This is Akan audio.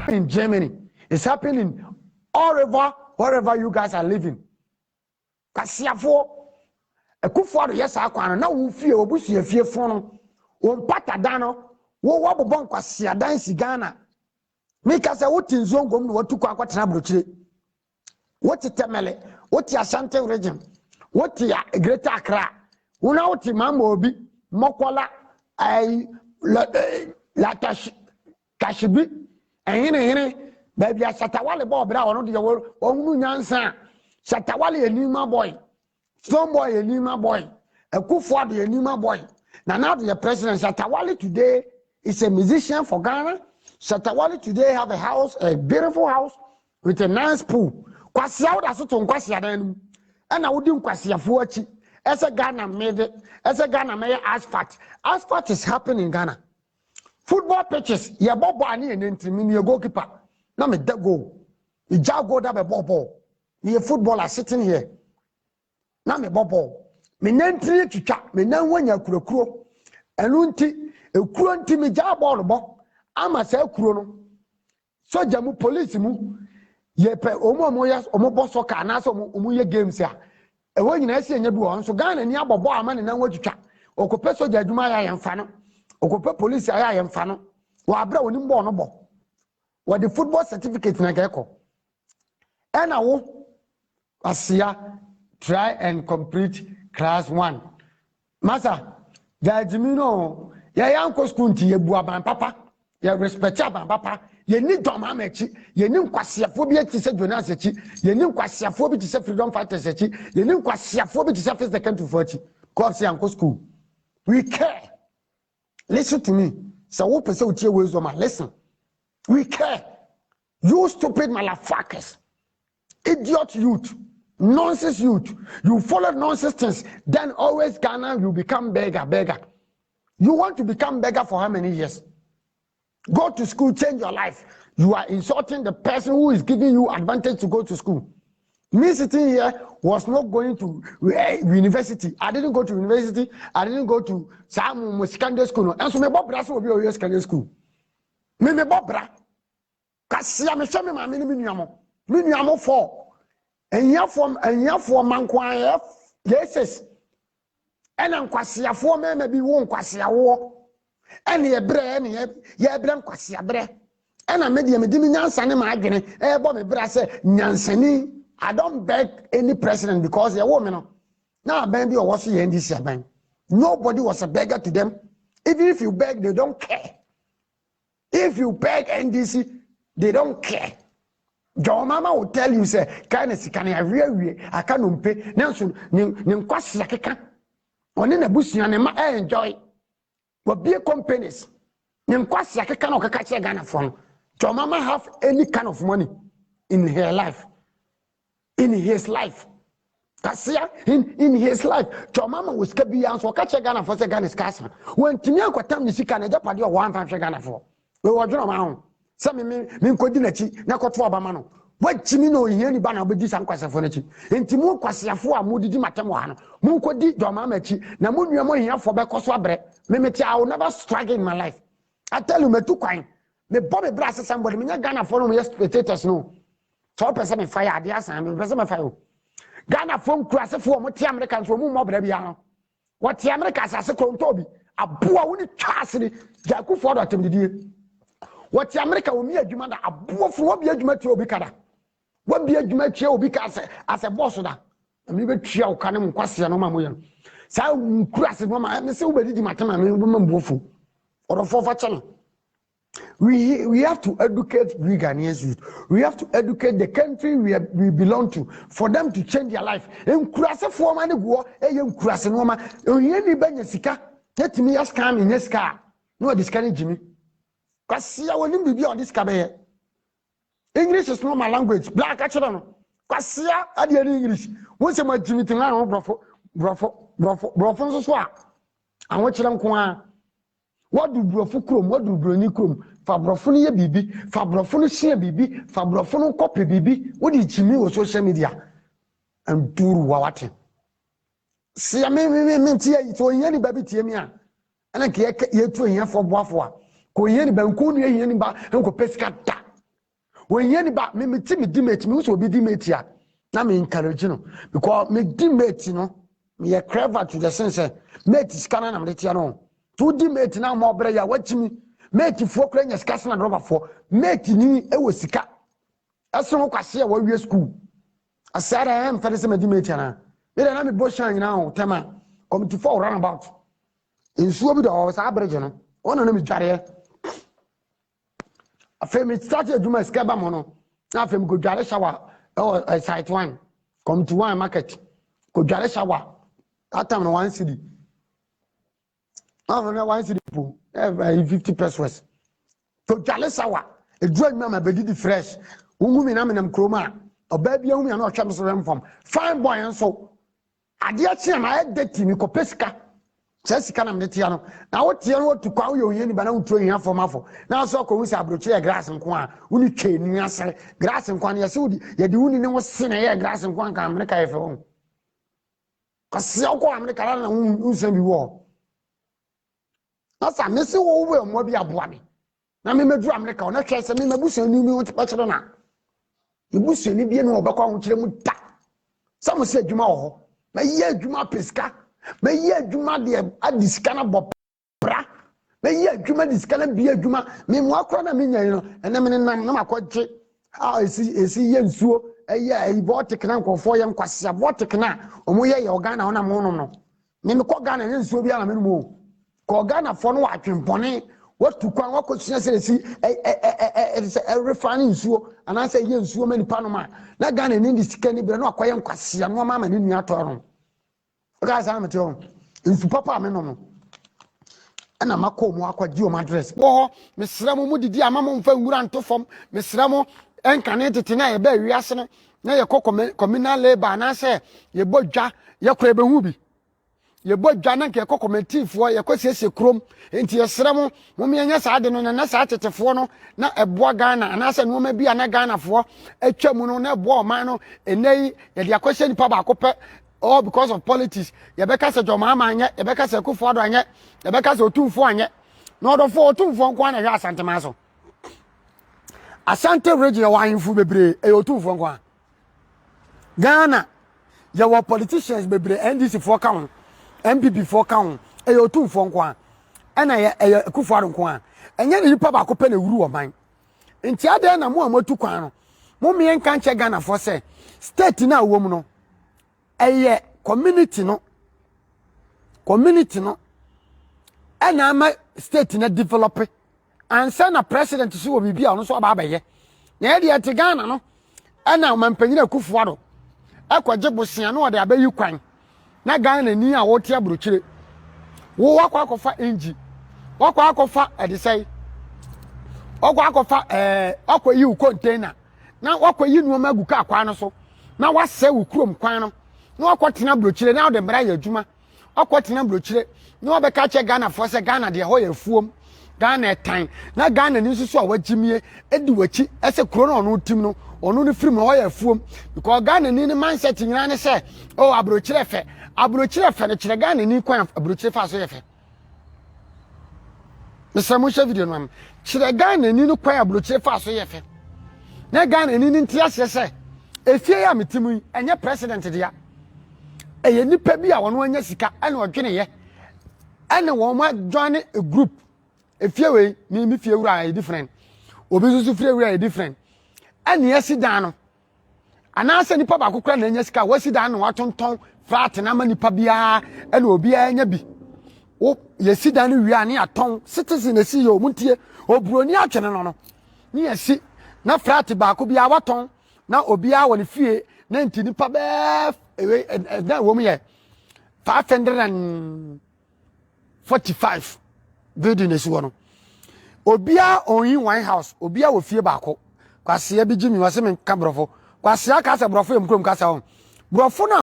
happening in Germany. It's happening all over, wherever you guys are living. Kasiafo, Akufo Addo yes akwana na wo fie obusu efie fono. Wo mpata dano, wo wabobon kwasia dan si Ghana. Mika se wo tinzongom no watu kwa kwatena brochire. Wo titemele, wo ti Ashanti region, wo ti Greater Accra. Una wo ti Mama Obi, Mokola, la Kashibi, hene baby Shatawale Bobra or not your own Nyansa. Shatawale a Nima boy, Stone boy a Nima boy, Akufo Addo a Nima boy. Now the president Shatawale today is a musician for Ghana. Shatawale today have a house, a beautiful house with a nice pool. Kwasia da so ton kwasia dan and I wouldn't kwasia fuachi. As a Ghana made it, as a Ghana made asphalt. Asphalt is happening in Ghana. Football pitches, ya bobo ani and entry, your goalkeeper. Now me that goal. You just go that bobo. You footballer sitting here. Now me bobo. Me nentri to chat, me nan when ya kuro. And unti, a crunty me jab all bo. Ama say kuro. So jamu police mu. Ye pe omo moyas, omo bosso canaso, umuye games ya. A when you see any one, so Ghana and Yabo a man and then what you chat. Okopeso jaduma ya fano. Okope police I am fano. Wa bra woni mbo no bo. What the football certificate na geko. And I will asia try and complete class 1. Masa, Jajimino, ya uncle school to ye buaban papa, ya respect aban papa, ye need Doma mechi, ye nim kwasia phobia to say Jonas echi, ye nim kwasia phobia to say freedom fighters echi, ye nim kwasia phobia to say first second to 40. Cause uncle school. We care. Listen to me. So what person with your wisdom? Listen. We care. You stupid motherfuckers. Idiot youth. Nonsense youth. You follow nonsense things. Then always Ghana, you become beggar. You want to become beggar for how many years? Go to school, change your life. You are insulting the person who is giving you advantage to go to school. Me sitting here was not going to university. I didn't go to university. I didn't go to some secondary school. And so me bobra so be o secondary school. Me bobra. Kasi me shame ma me nuamo for. Enya for man kwa yes. And an kwasia for me be won kwasia wo. And ye bre ye bre kwasia bre. And I made me di nyansa ne ma adwene. E bo me bra se nyansani. I don't beg any president because they're women. Now, baby, or was he in this year? Nobody was a beggar to them. Even if you beg, they don't care. If you beg NDC, they don't care. Your mama will tell you, say, can I really, I can't pay. Now, so, quasi like a can. On in a bush, I enjoy. But be a companies. Quasi like a can or catch a Ghana from. Your mama have any kind of money in her life. In his life. Kasia, in his life. Your mama was kebi answer catch a Ghana for the Ghana scarce. When Timia Quatam is can a Japadi or 1 5 Ghana for. We were drawn around. Some mean codinachi, Nakotwa Bamano. What Timino in any banner with this unquasa furniture. And Timu Quasia for Moody Matamano. Munko di Domamachi, Namun here for Becoswabre. Memeti, I will never struggle in my life. I tell you, me too kind. Me Bobby Brass somebody, me Ghana for me, yes, potatoes no. So person fire the asan person fire Ghana from cross for mo ti Americans from mo bra bia what ti Americans as kontobi aboa woni twasere Akufo Addo atemdidie what ti America wo mi adwuma da aboa fo wo bi adwuma ti obi kada wo bi adwuma ti obi ka as a boss da me be twia wo kane mo kwase no ma mo ye sa cross no ma me se wo be di matema me bo mbuofo or for channel. We have to educate Ghanaians youth. We have to educate the country we belong to for them to change their life. Nkurase for mani go nkurase no ma ohie ni banya sika tetimi ya scam in ska no discount Jimmy. Kwasi ya woni bibi on this kabe. English is not my language. Black actually no. Kwasi ya ade English. Won se ma Jimmy tin na brofo so a. Awon kire nko a. What do brofo krom, what do broni krom? Fabrofo ye bibi, fabrofo share bibi, fabrofo copy bibi. What did Jimmy on social media? And do what? See, I mean, so any baby Timia. And I can't get to here for Buffalo. Go any Bankuni, any ba, and go pescata. when ye ba me ti me di mate me so be di mate ya na me encourage no because me di mate no me ye clever to the sense mate scanner na me tia no to di mate na mo bere ya watimi mate fo kra nya sika na rubber fo mate ni e wo sika aso kwase ya wa wie school asara am fa se me di mate na me na me bo shan nyina o tema committee for run about nsuo bi do o sa average no ona na me dware afem me start adwuma sika ba mo no na afem go dware shower site 1 come to 1 market go dware shower that time no 1 cedi afem na 1 cedi po 50 pesos to dware shower edu adwuma ma be di fresh ungu mi na me nam kroma oba bia hu mi na otwa me so remfom fine boy nso ade a tia ma edeti mi ko pesika sika na me tia no na wo tia no tu kwa wo ye ni ba na utro hia fom afo na so ko hu se abroche ye grass nko a uni twenu ase grass nko na ye se udi ye di uni ne wo se na ye grass nko an ka America ye fe ho ka se ko America na unse bi wo asa me se wo we mo bi aboa me na me medu America o na hwe se me mabusu ni mi wo te kire na ibusu ni bi na obekwa ho kire mu da samo se adwuma wo ma ye adwuma pesika me ye adwuma de adisika na bopra me ye adwuma disika na bi adwuma me mo akora na me nyan no ene me nam na makwaje esi ye nsuo eye botik na nkofo ye nkwase botik na omo ye Ghana ho na mo no me ko Ghana ye nsuo bi ala me mo ko Ghana fo no atwempone watu kwan wakosua se esi refine nsuo ana se ye nsuo mani pa no ma na Ghana ni disika ni bre no akoye nkwase no ma ni nua toro guys am tell nsu papa me no ana makomo akwaji o address wo mesra mo mudidi amamo mfa nwura nto fom mesra mo enkane tete na ye ba wiase no na ye communal labor na se ye bodwa ye kora be hu bi ye bodwa na nke committee ye kwasiesie krom enti ye sra mo me enya sa ade no na sa tetefo no na eboa Ghana na se no ma bia na Ghana fo atwa mu no na eboa oman no enei ye de akwase nipa ba akopɛ all because of politics ye beka se Mahama anye ye beka se Akufo Addo anye ye beka se Otumfo anye no do fo Otumfo nko na hwe Asante maso Asante region wa ahemfu bebre e Otumfo nko a Ghana ye wo politicians bebre NDC fo ka ho MPP fo ka ho e Otumfo nko a ena ye Akufo Addo nko a enye ni nipa ba ko pe na wuru oman nti ade na mo amatu kwan no mo me nka nche Ghana fo se state na wo mu no eye community no ena ama state na develop ansa na president so wo bibia ono so aba abaye na e de ate Ghana no ena mampanyina Akufo Addo akwaje bosia no de abayi kwan na Ghana ni a wote abrochire wo wakwa akofa engi wakwa akofa edisai wakwa akofa akwa yi container na wakwa yi nuoma guka akwa no so na wase wo krom kwan no na wakotena brochire na de mra ya adwuma wakotena brochire na obeka che Ghana fo se Ghana de ho ya fuom Ghana etan na Ghana ni nsusu a wagimie edi wachi ese kro na ono tim no ono ne firim ho ya fuom because Ghana ni mindset nyina ne se o abrochire fe ne kire Ghana ni kwan abrochire fa so ye fe mesamo she video no am kire Ghana ni no kwan abrochire fa so ye fe na Ghana ni ntia se efie ya metimu enye president dia eye nipa bi a wono anya sika ene odwene ye ene wo ma join a group efie we mi fie wura e different obi susu fie wura e different ene yesidan no anase nipa ba kokra na anya sika wasidan no watonton flat na ma nipa bia ene obi anya bi o yesidan no wi ani aton citizen esi yo muntie obroni atwene no ni yesi na flat ba ko bia waton na obi a woni fie na ntini pa be na wo mu ye 545 building esi wono obi a onyi one house obi a wo fie ba ko kwase ya bi gimi wase men ka brofo kwase aka se brofo em krom ka sa ho brofo na